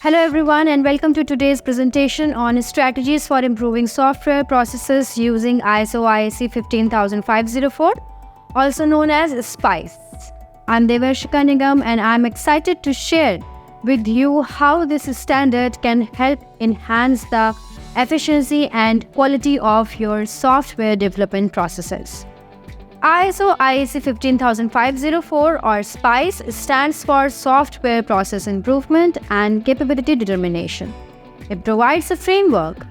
Hello everyone and welcome to today's presentation on strategies for improving software processes using ISO IEC 15504, also known as SPICE. I'm Devarshika Nigam and I'm excited to share with you how this standard can help enhance the efficiency and quality of your software development processes. ISO IEC 15504 or SPICE stands for Software Process Improvement and Capability Determination. It provides a framework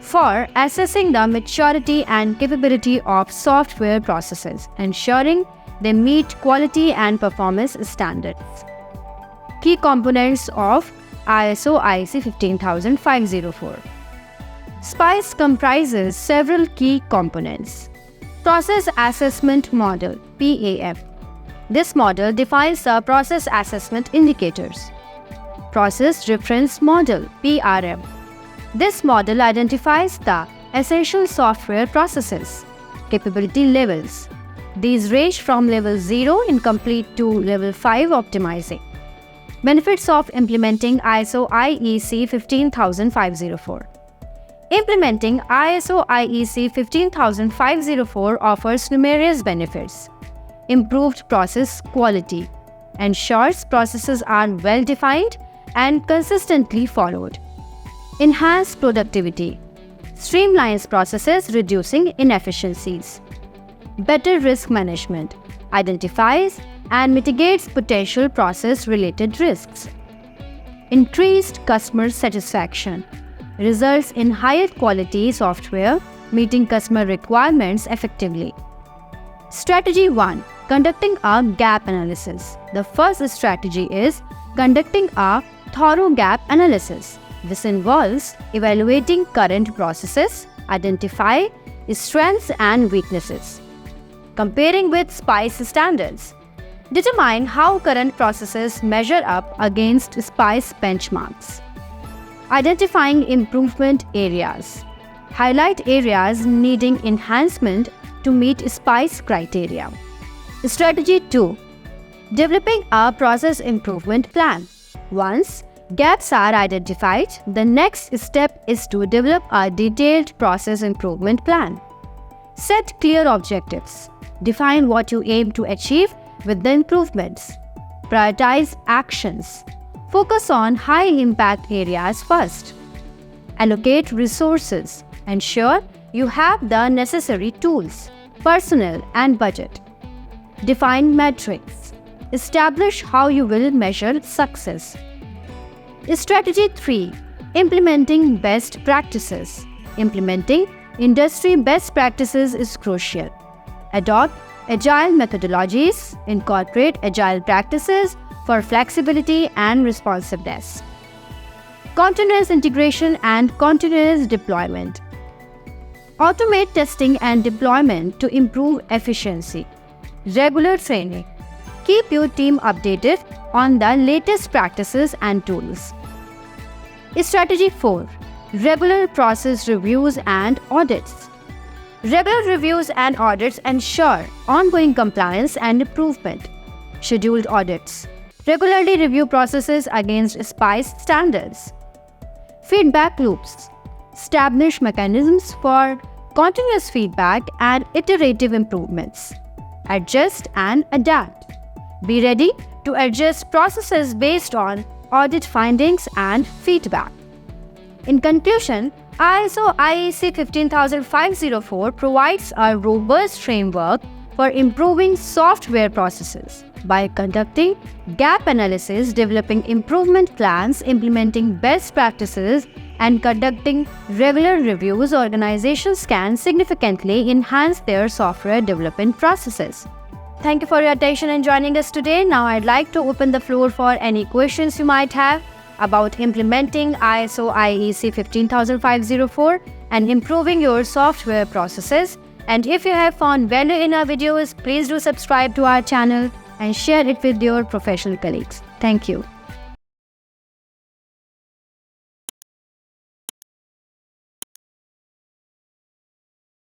for assessing the maturity and capability of software processes, ensuring they meet quality and performance standards. Key components of ISO IEC 15504. SPICE comprises several key components. Process Assessment Model (PAM). This model defines the process assessment indicators. Process Reference Model (PRM). This model identifies the essential software processes, capability levels. These range from level 0 incomplete to level 5 optimizing. Benefits of implementing ISO IEC 15504. Implementing ISO IEC 15504 offers numerous benefits. Improved process quality. Ensures processes are well defined and consistently followed. Enhanced productivity. Streamlines processes, reducing inefficiencies. Better risk management. Identifies and mitigates potential process-related risks. Increased customer satisfaction. Results in higher quality software meeting customer requirements effectively. Strategy 1. Conducting a gap analysis. The first strategy is conducting a thorough gap analysis. This involves evaluating current processes, identify strengths and weaknesses. Comparing with SPICE standards. Determine how current processes measure up against SPICE benchmarks. Identifying improvement areas. Highlight areas needing enhancement to meet SPICE criteria. Strategy 2. Developing a process improvement plan. Once gaps are identified, the next step is to develop a detailed process improvement plan. Set clear objectives. Define what you aim to achieve with the improvements. Prioritize actions. Focus on high-impact areas first. Allocate resources. Ensure you have the necessary tools, personnel, and budget. Define metrics. Establish how you will measure success. Strategy 3. Implementing best practices. Implementing industry best practices is crucial. Adopt agile methodologies. Incorporate agile practices for flexibility and responsiveness. Continuous integration and continuous deployment. Automate testing and deployment to improve efficiency. Regular training. Keep your team updated on the latest practices and tools. Strategy 4. Regular process reviews and audits. Regular reviews and audits ensure ongoing compliance and improvement. Scheduled audits. Regularly review processes against SPICE standards. Feedback loops. Establish mechanisms for continuous feedback and iterative improvements. Adjust and adapt. Be ready to adjust processes based on audit findings and feedback. In conclusion, ISO IEC 15504 provides a robust framework for improving software processes. By conducting gap analysis, developing improvement plans, implementing best practices, and conducting regular reviews, organizations can significantly enhance their software development processes. Thank you for your attention and joining us today. Now I'd like to open the floor for any questions you might have about implementing ISO IEC 15504 and improving your software processes. And if you have found value in our videos, please do subscribe to our channel and share it with your professional colleagues. Thank you.